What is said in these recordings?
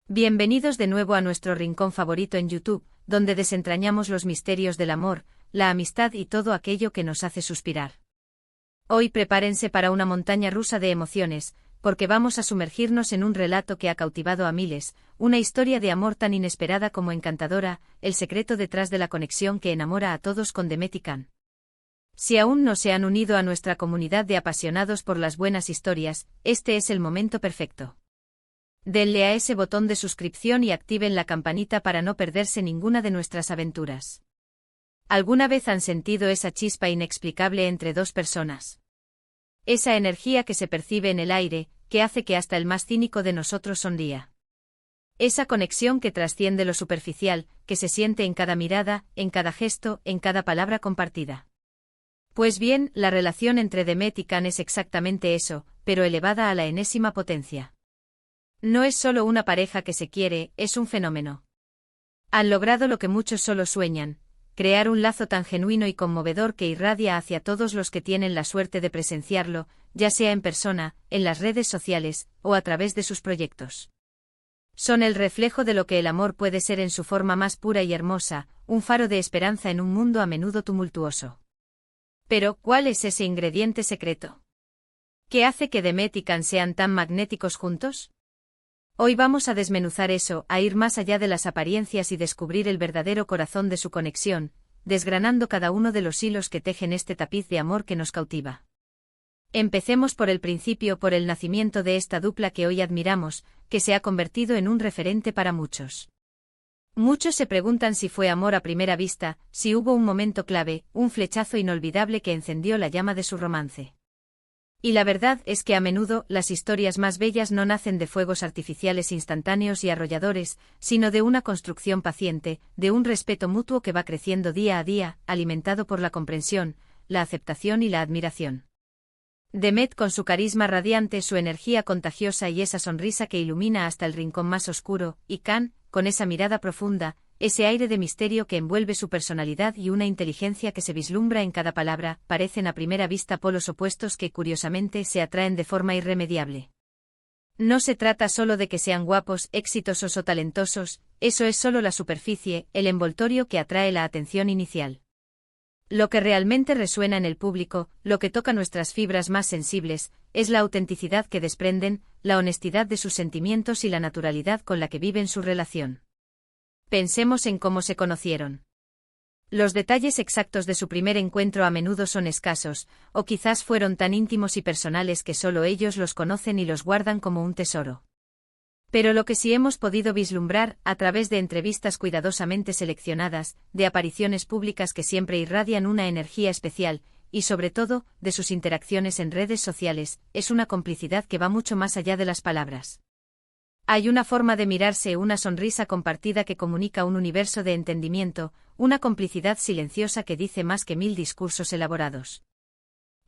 Bienvenidos de nuevo a nuestro rincón favorito en YouTube, donde desentrañamos los misterios del amor, la amistad y todo aquello que nos hace suspirar. Hoy prepárense para una montaña rusa de emociones, porque vamos a sumergirnos en un relato que ha cautivado a miles, una historia de amor tan inesperada como encantadora, el secreto detrás de la conexión que enamora a todos con Demet y Can. Si aún no se han unido a nuestra comunidad de apasionados por las buenas historias, este es el momento perfecto. Denle a ese botón de suscripción y activen la campanita para no perderse ninguna de nuestras aventuras. ¿Alguna vez han sentido esa chispa inexplicable entre dos personas? Esa energía que se percibe en el aire, que hace que hasta el más cínico de nosotros sonría. Esa conexión que trasciende lo superficial, que se siente en cada mirada, en cada gesto, en cada palabra compartida. Pues bien, la relación entre Demet y Can es exactamente eso, pero elevada a la enésima potencia. No es solo una pareja que se quiere, es un fenómeno. Han logrado lo que muchos solo sueñan, crear un lazo tan genuino y conmovedor que irradia hacia todos los que tienen la suerte de presenciarlo, ya sea en persona, en las redes sociales, o a través de sus proyectos. Son el reflejo de lo que el amor puede ser en su forma más pura y hermosa, un faro de esperanza en un mundo a menudo tumultuoso. Pero, ¿cuál es ese ingrediente secreto? ¿Qué hace que Demet y Can sean tan magnéticos juntos? Hoy vamos a desmenuzar eso, a ir más allá de las apariencias y descubrir el verdadero corazón de su conexión, desgranando cada uno de los hilos que tejen este tapiz de amor que nos cautiva. Empecemos por el principio, por el nacimiento de esta dupla que hoy admiramos, que se ha convertido en un referente para muchos. Muchos se preguntan si fue amor a primera vista, si hubo un momento clave, un flechazo inolvidable que encendió la llama de su romance. Y la verdad es que a menudo las historias más bellas no nacen de fuegos artificiales instantáneos y arrolladores, sino de una construcción paciente, de un respeto mutuo que va creciendo día a día, alimentado por la comprensión, la aceptación y la admiración. Demet con su carisma radiante, su energía contagiosa y esa sonrisa que ilumina hasta el rincón más oscuro, y Can, con esa mirada profunda, ese aire de misterio que envuelve su personalidad y una inteligencia que se vislumbra en cada palabra, parecen a primera vista polos opuestos que curiosamente se atraen de forma irremediable. No se trata solo de que sean guapos, exitosos o talentosos, eso es solo la superficie, el envoltorio que atrae la atención inicial. Lo que realmente resuena en el público, lo que toca nuestras fibras más sensibles, es la autenticidad que desprenden, la honestidad de sus sentimientos y la naturalidad con la que viven su relación. Pensemos en cómo se conocieron. Los detalles exactos de su primer encuentro a menudo son escasos, o quizás fueron tan íntimos y personales que solo ellos los conocen y los guardan como un tesoro. Pero lo que sí hemos podido vislumbrar, a través de entrevistas cuidadosamente seleccionadas, de apariciones públicas que siempre irradian una energía especial, y sobre todo, de sus interacciones en redes sociales, es una complicidad que va mucho más allá de las palabras. Hay una forma de mirarse, una sonrisa compartida que comunica un universo de entendimiento, una complicidad silenciosa que dice más que 1000 discursos elaborados.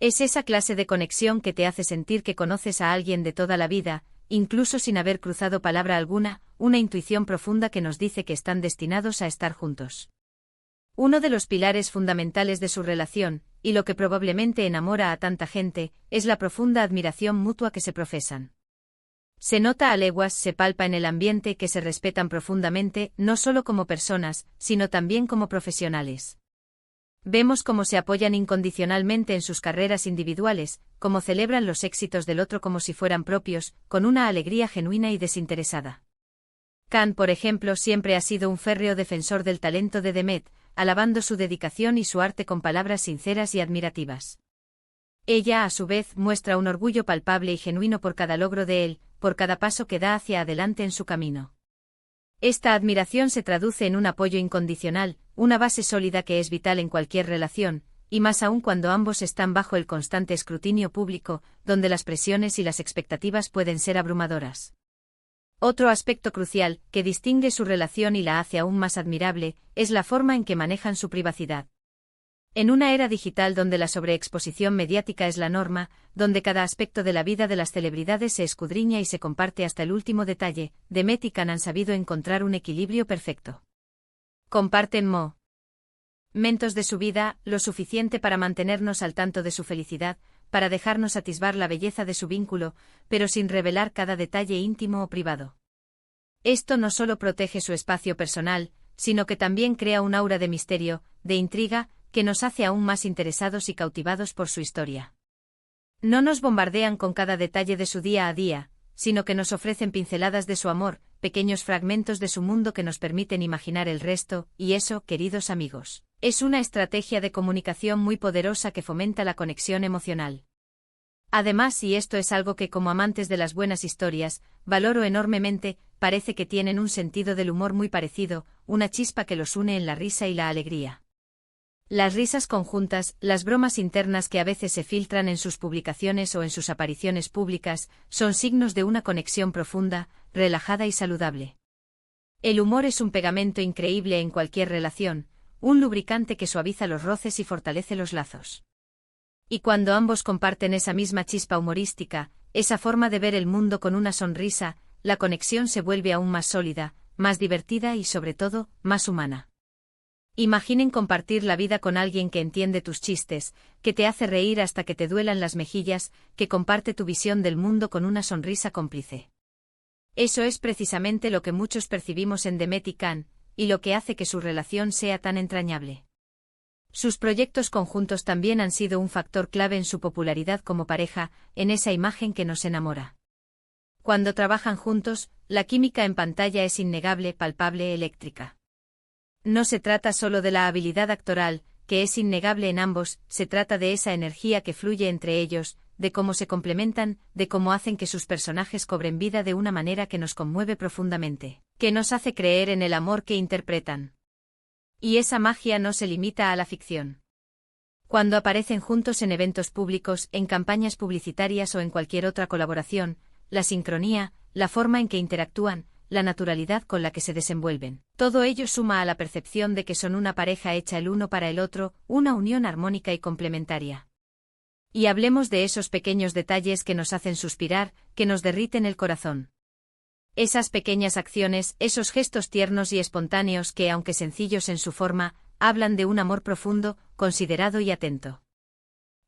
Es esa clase de conexión que te hace sentir que conoces a alguien de toda la vida, incluso sin haber cruzado palabra alguna, una intuición profunda que nos dice que están destinados a estar juntos. Uno de los pilares fundamentales de su relación, y lo que probablemente enamora a tanta gente, es la profunda admiración mutua que se profesan. Se nota a leguas, se palpa en el ambiente que se respetan profundamente, no solo como personas, sino también como profesionales. Vemos cómo se apoyan incondicionalmente en sus carreras individuales, cómo celebran los éxitos del otro como si fueran propios, con una alegría genuina y desinteresada. Can, por ejemplo, siempre ha sido un férreo defensor del talento de Demet, alabando su dedicación y su arte con palabras sinceras y admirativas. Ella, a su vez, muestra un orgullo palpable y genuino por cada logro de él, por cada paso que da hacia adelante en su camino. Esta admiración se traduce en un apoyo incondicional, una base sólida que es vital en cualquier relación, y más aún cuando ambos están bajo el constante escrutinio público, donde las presiones y las expectativas pueden ser abrumadoras. Otro aspecto crucial, que distingue su relación y la hace aún más admirable, es la forma en que manejan su privacidad. En una era digital donde la sobreexposición mediática es la norma, donde cada aspecto de la vida de las celebridades se escudriña y se comparte hasta el último detalle, Demet y Can han sabido encontrar un equilibrio perfecto. Comparten momentos de su vida, lo suficiente para mantenernos al tanto de su felicidad, para dejarnos atisbar la belleza de su vínculo, pero sin revelar cada detalle íntimo o privado. Esto no solo protege su espacio personal, sino que también crea un aura de misterio, de intriga, que nos hace aún más interesados y cautivados por su historia. No nos bombardean con cada detalle de su día a día, sino que nos ofrecen pinceladas de su amor, pequeños fragmentos de su mundo que nos permiten imaginar el resto, y eso, queridos amigos, es una estrategia de comunicación muy poderosa que fomenta la conexión emocional. Además, y esto es algo que como amantes de las buenas historias, valoro enormemente, parece que tienen un sentido del humor muy parecido, una chispa que los une en la risa y la alegría. Las risas conjuntas, las bromas internas que a veces se filtran en sus publicaciones o en sus apariciones públicas, son signos de una conexión profunda, relajada y saludable. El humor es un pegamento increíble en cualquier relación, un lubricante que suaviza los roces y fortalece los lazos. Y cuando ambos comparten esa misma chispa humorística, esa forma de ver el mundo con una sonrisa, la conexión se vuelve aún más sólida, más divertida y sobre todo, más humana. Imaginen compartir la vida con alguien que entiende tus chistes, que te hace reír hasta que te duelan las mejillas, que comparte tu visión del mundo con una sonrisa cómplice. Eso es precisamente lo que muchos percibimos en Demet y Can, y lo que hace que su relación sea tan entrañable. Sus proyectos conjuntos también han sido un factor clave en su popularidad como pareja, en esa imagen que nos enamora. Cuando trabajan juntos, la química en pantalla es innegable, palpable, eléctrica. No se trata solo de la habilidad actoral, que es innegable en ambos, se trata de esa energía que fluye entre ellos, de cómo se complementan, de cómo hacen que sus personajes cobren vida de una manera que nos conmueve profundamente, que nos hace creer en el amor que interpretan. Y esa magia no se limita a la ficción. Cuando aparecen juntos en eventos públicos, en campañas publicitarias o en cualquier otra colaboración, la sincronía, la forma en que interactúan, la naturalidad con la que se desenvuelven, todo ello suma a la percepción de que son una pareja hecha el uno para el otro, una unión armónica y complementaria. Y hablemos de esos pequeños detalles que nos hacen suspirar, que nos derriten el corazón. Esas pequeñas acciones, esos gestos tiernos y espontáneos que, aunque sencillos en su forma, hablan de un amor profundo, considerado y atento.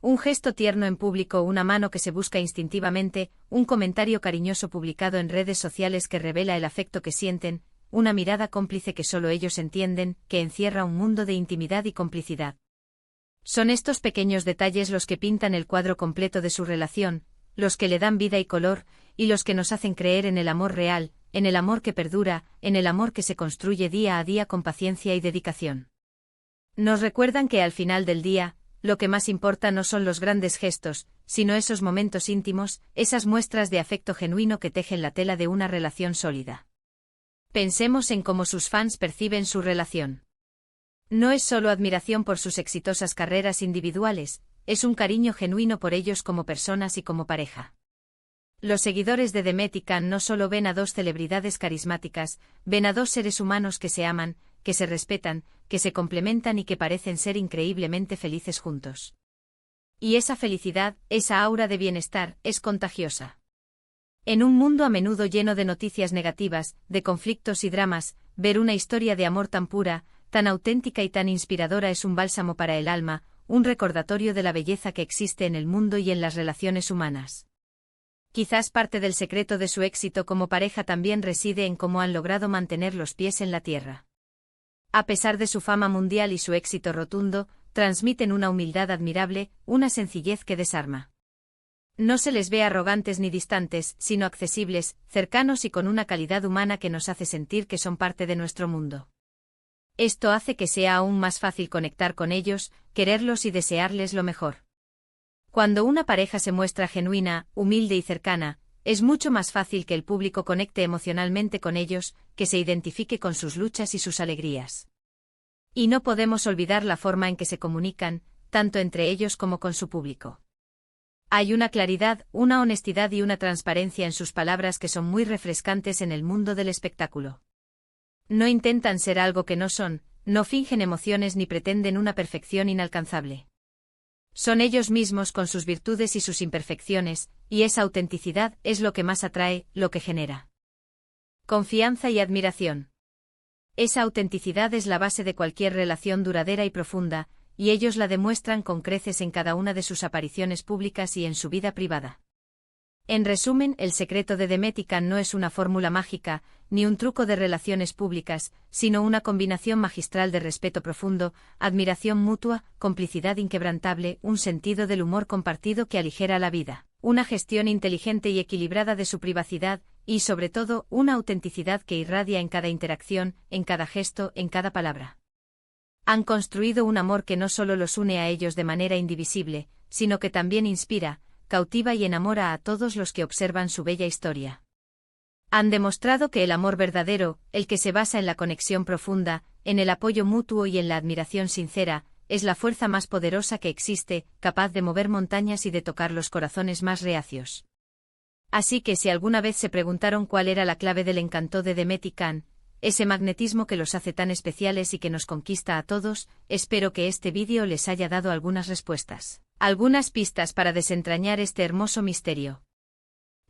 Un gesto tierno en público, una mano que se busca instintivamente, un comentario cariñoso publicado en redes sociales que revela el afecto que sienten, una mirada cómplice que solo ellos entienden, que encierra un mundo de intimidad y complicidad. Son estos pequeños detalles los que pintan el cuadro completo de su relación, los que le dan vida y color, y los que nos hacen creer en el amor real, en el amor que perdura, en el amor que se construye día a día con paciencia y dedicación. Nos recuerdan que al final del día, lo que más importa no son los grandes gestos, sino esos momentos íntimos, esas muestras de afecto genuino que tejen la tela de una relación sólida. Pensemos en cómo sus fans perciben su relación. No es solo admiración por sus exitosas carreras individuales, es un cariño genuino por ellos como personas y como pareja. Los seguidores de Demet y Can no solo ven a dos celebridades carismáticas, ven a dos seres humanos que se aman, que se respetan, que se complementan y que parecen ser increíblemente felices juntos. Y esa felicidad, esa aura de bienestar, es contagiosa. En un mundo a menudo lleno de noticias negativas, de conflictos y dramas, ver una historia de amor tan pura, tan auténtica y tan inspiradora es un bálsamo para el alma, un recordatorio de la belleza que existe en el mundo y en las relaciones humanas. Quizás parte del secreto de su éxito como pareja también reside en cómo han logrado mantener los pies en la tierra. A pesar de su fama mundial y su éxito rotundo, transmiten una humildad admirable, una sencillez que desarma. No se les ve arrogantes ni distantes, sino accesibles, cercanos y con una calidad humana que nos hace sentir que son parte de nuestro mundo. Esto hace que sea aún más fácil conectar con ellos, quererlos y desearles lo mejor. Cuando una pareja se muestra genuina, humilde y cercana, es mucho más fácil que el público conecte emocionalmente con ellos, que se identifique con sus luchas y sus alegrías. Y no podemos olvidar la forma en que se comunican, tanto entre ellos como con su público. Hay una claridad, una honestidad y una transparencia en sus palabras que son muy refrescantes en el mundo del espectáculo. No intentan ser algo que no son, no fingen emociones ni pretenden una perfección inalcanzable. Son ellos mismos con sus virtudes y sus imperfecciones, y esa autenticidad es lo que más atrae, lo que genera confianza y admiración. Esa autenticidad es la base de cualquier relación duradera y profunda, y ellos la demuestran con creces en cada una de sus apariciones públicas y en su vida privada. En resumen, el secreto de Demética no es una fórmula mágica, ni un truco de relaciones públicas, sino una combinación magistral de respeto profundo, admiración mutua, complicidad inquebrantable, un sentido del humor compartido que aligera la vida, una gestión inteligente y equilibrada de su privacidad, y sobre todo, una autenticidad que irradia en cada interacción, en cada gesto, en cada palabra. Han construido un amor que no solo los une a ellos de manera indivisible, sino que también inspira, cautiva y enamora a todos los que observan su bella historia. Han demostrado que el amor verdadero, el que se basa en la conexión profunda, en el apoyo mutuo y en la admiración sincera, es la fuerza más poderosa que existe, capaz de mover montañas y de tocar los corazones más reacios. Así que si alguna vez se preguntaron cuál era la clave del encanto de Demética, ese magnetismo que los hace tan especiales y que nos conquista a todos, espero que este vídeo les haya dado algunas respuestas, algunas pistas para desentrañar este hermoso misterio.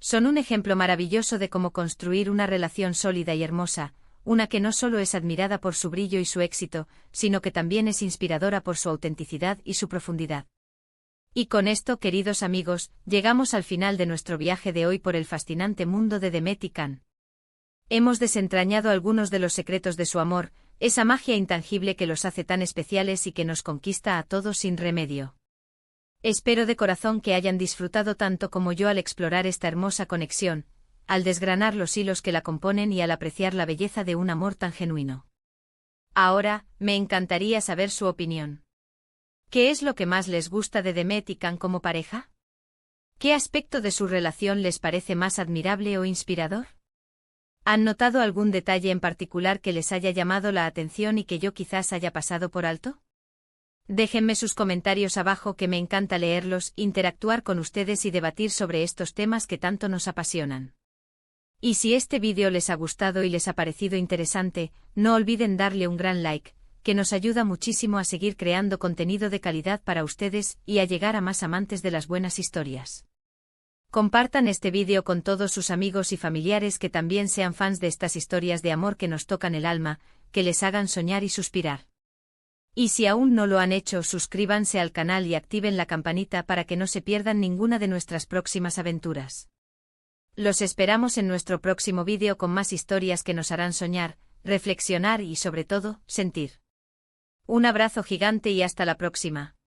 Son un ejemplo maravilloso de cómo construir una relación sólida y hermosa, una que no solo es admirada por su brillo y su éxito, sino que también es inspiradora por su autenticidad y su profundidad. Y con esto, queridos amigos, llegamos al final de nuestro viaje de hoy por el fascinante mundo de Demética. Hemos desentrañado algunos de los secretos de su amor, esa magia intangible que los hace tan especiales y que nos conquista a todos sin remedio. Espero de corazón que hayan disfrutado tanto como yo al explorar esta hermosa conexión, al desgranar los hilos que la componen y al apreciar la belleza de un amor tan genuino. Ahora, me encantaría saber su opinión. ¿Qué es lo que más les gusta de Demética como pareja? ¿Qué aspecto de su relación les parece más admirable o inspirador? ¿Han notado algún detalle en particular que les haya llamado la atención y que yo quizás haya pasado por alto? Déjenme sus comentarios abajo, que me encanta leerlos, interactuar con ustedes y debatir sobre estos temas que tanto nos apasionan. Y si este vídeo les ha gustado y les ha parecido interesante, no olviden darle un gran like, que nos ayuda muchísimo a seguir creando contenido de calidad para ustedes y a llegar a más amantes de las buenas historias. Compartan este vídeo con todos sus amigos y familiares que también sean fans de estas historias de amor que nos tocan el alma, que les hagan soñar y suspirar. Y si aún no lo han hecho, suscríbanse al canal y activen la campanita para que no se pierdan ninguna de nuestras próximas aventuras. Los esperamos en nuestro próximo vídeo con más historias que nos harán soñar, reflexionar y sobre todo, sentir. Un abrazo gigante y hasta la próxima.